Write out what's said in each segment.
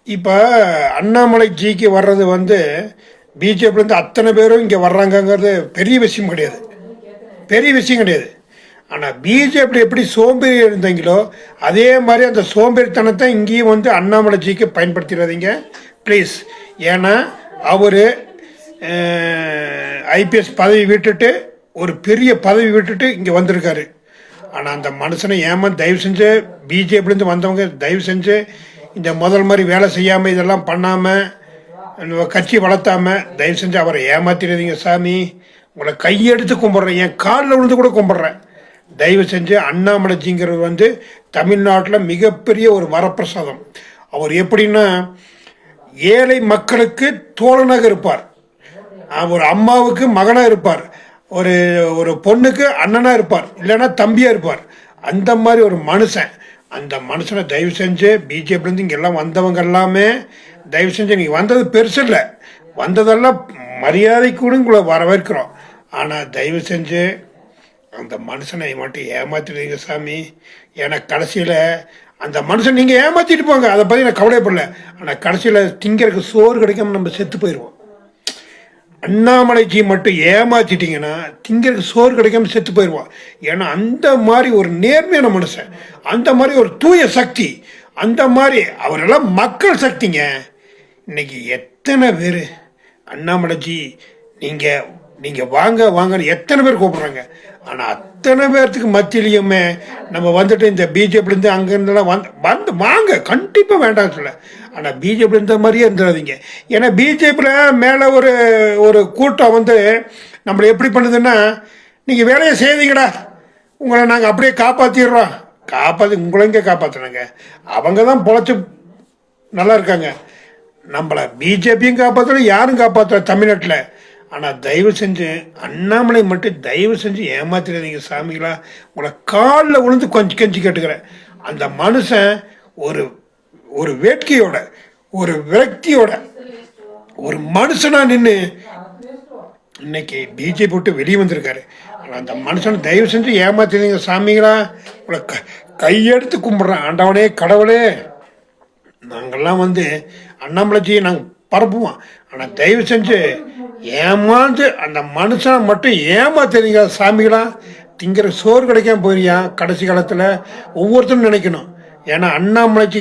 இப்போ அண்ணாமலை ஜிக்கு வர்றது வந்து பிஜேபிலேருந்து அத்தனை பேரும் இங்கே வர்றாங்கங்கிறது பெரிய விஷயம் கிடையாது, பெரிய விஷயம் கிடையாது. ஆனால் பிஜேபி எப்படி சோம்பேறி இருந்தீங்களோ அதே மாதிரி அந்த சோம்பேறித்தனத்தை இங்கேயும் வந்து அண்ணாமலை ஜிக்கு பயன்படுத்திடாதீங்க ப்ளீஸ். ஏன்னா அவர் ஐபிஎஸ் பதவி விட்டுட்டு ஒரு பெரிய பதவி விட்டுட்டு இங்கே வந்திருக்காரு. ஆனால் அந்த மனுஷனை தயவு செஞ்சு பிஜேபிலேருந்து வந்தவங்க தயவு செஞ்சு இந்த முதல் மாதிரி வேலை செய்யாமல் இதெல்லாம் பண்ணாமல் கட்சி வளர்த்தாமல் தயவு செஞ்சு அவரை ஏமாத்திடாதீங்க சாமி. உங்களை கையெடுத்து கும்பிட்றேன், என் காலில் விழுந்து கூட கும்பிட்றேன். தயவு செஞ்சு அண்ணாமலைஜிங்கிறது வந்து தமிழ்நாட்டில் மிகப்பெரிய ஒரு வரப்பிரசாதம். அவர் எப்படின்னா ஏழை மக்களுக்கு தோழனாக இருப்பார், ஒரு அம்மாவுக்கு மகனாக இருப்பார், ஒரு ஒரு பொண்ணுக்கு அண்ணனாக இருப்பார், இல்லைன்னா தம்பியாக இருப்பார். அந்த மாதிரி ஒரு மனுஷன். அந்த மனுஷனை தயவு செஞ்சு பிஜேபிலேருந்து இங்கெல்லாம் வந்தவங்க எல்லாமே தயவு செஞ்சு நீங்கள் வந்தது பெருசு இல்லை, வந்ததெல்லாம் மரியாதை கூட உங்களை வரவேற்கிறோம். ஆனால் தயவு செஞ்சு அந்த மனுஷனை மட்டும் ஏமாத்திடுவீங்க சாமி. ஏன்னா கடைசியில் அந்த மனுஷன் நீங்கள் ஏமாற்றிட்டு போங்க, அதை பற்றி நான் கவலைப்படல. ஆனால் கடைசியில் திங்கிறதுக்கு சோறு கிடைக்காம நம்ம செத்து போயிடுவோம். அண்ணாமலைஜி மட்டும் ஏமாத்திட்டீங்கன்னா திங்கிறதுக்கு சோறு கிடைக்காம செத்து போயிடுவான். ஏன்னா அந்த மாதிரி ஒரு நேர்மையான மனுஷன், அந்த மாதிரி ஒரு தூய சக்தி, அந்த மாதிரி அவரெல்லாம் மக்கள் சக்திங்க. இன்னைக்கு எத்தனை பேர் அண்ணாமலைஜி நீங்கள் வாங்க வாங்கன்னு எத்தனை பேர் கூப்பிட்றாங்க. ஆனால் அத்தனை பேர்த்துக்கு மத்தியிலையுமே நம்ம வந்துட்டு இந்த பிஜேபிலேருந்து அங்கேருந்துலாம் வந்து வாங்க, கண்டிப்பாக வேண்டாம் சொல்ல. ஆனால் பிஜேபி இருந்த மாதிரியே இருந்துடாதீங்க. ஏன்னா பிஜேபியில் மேலே ஒரு ஒரு கூட்டம் வந்து நம்மளை எப்படி பண்ணுதுன்னா, நீங்கள் வேலையை செய்தீங்கடா, உங்களை நாங்கள் அப்படியே காப்பாற்றிடுறோம். உங்களை இங்கே காப்பாற்றினாங்க, அவங்க தான் பொழைச்சி நல்லா இருக்காங்க. நம்மளை பிஜேபியும் காப்பாற்றல, யாரும் காப்பாற்றல தமிழ்நாட்டில். ஆனால் தயவு செஞ்சு அண்ணாமலை மட்டும் தயவு செஞ்சு ஏமாத்திடாதீங்க சாமிகளா. உங்களை காலில் விழுந்து கொஞ்சம் கெஞ்சி கேட்டுக்கிறேன். அந்த மனுஷன் ஒரு ஒரு வேட்கையோட, ஒரு விரக்தியோட, ஒரு மனுஷனா நின்று இன்னைக்கு பிஜேபி விட்டு வெளியே வந்திருக்காரு. ஆனால் அந்த மனுஷனை தயவு செஞ்சு ஏமாத்தினீங்க சாமிங்களா. உங்களை கையெடுத்து கும்பிட்றேன். ஆண்டவனே கடவுளே, நாங்கள்லாம் வந்து அண்ணாமலைஜியை நாங்கள் பரப்புவோம். ஆனால் தயவு செஞ்சு ஏமாந்து அந்த மனுஷனை மட்டும் ஏமாத்தினீங்க சாமிகளா. திங்கிற சோறு கிடைக்காம போயிருயா கடைசி காலத்தில். ஒவ்வொருத்தரும் நினைக்கணும். ஏன்னா அண்ணாமலைக்கு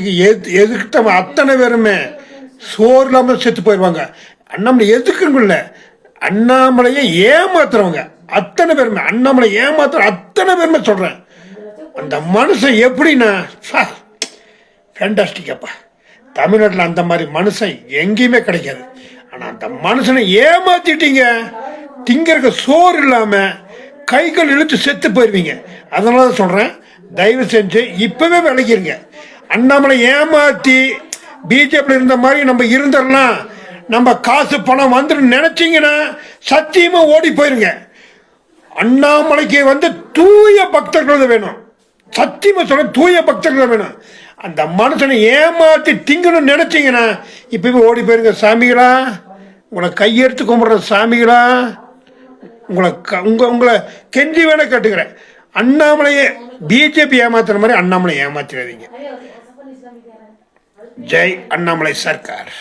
எதுக்கிட்ட அத்தனை பேருமே சோறு இல்லாமல் செத்து போயிடுவாங்க. அண்ணாமலை எதுக்குன்னு இல்லை, அண்ணாமலையை ஏமாத்துறவங்க அத்தனை பேருமே, அண்ணாமலை ஏமாத்துற அத்தனை பேருமே சொல்கிறேன். அந்த மனுஷன் எப்படின்னா ஃபேண்டாஸ்டிக்கப்பா. தமிழ்நாட்டில் அந்த மாதிரி மனுஷன் எங்கேயுமே கிடைக்காது. ஆனால் அந்த மனுஷனை ஏமாத்திட்டீங்க, திங்கிறக்கு சோறு இல்லாமல் கைகள் இழுத்து செத்து போயிடுவீங்க. அதனால தான் சொல்கிறேன், தயவு செஞ்சு இப்பவே விளக்கிருங்க. அண்ணாமலை ஏமாத்தி பிஜேபி இருந்த மாதிரி நம்ம இருந்துடலாம், நம்ம காசு பணம் வந்துடும் நினைச்சீங்கன்னா சத்தியமா ஓடி போயிருங்க. அண்ணாமலைக்கு வந்து தூய பக்தர்கள் வேணும், சத்தியமா சொல்ற தூய பக்தர்கள் வேணும். அந்த மனுஷனை ஏமாத்தி திங்கணும்னு நினைச்சீங்கன்னா இப்பவே ஓடி போயிருங்க சாமிகளா. உங்களை கையெடுத்து கும்பிட்ற சாமிகளா, உங்களை கெஞ்சி வேணா கேட்டுக்கிறேன். அண்ணாமலையை பிஜேபி ஏமாத்துற மாதிரி அண்ணாமலை ஏமாத்திடாதீங்க. ஜெய் அண்ணாமலை சர்க்கார்.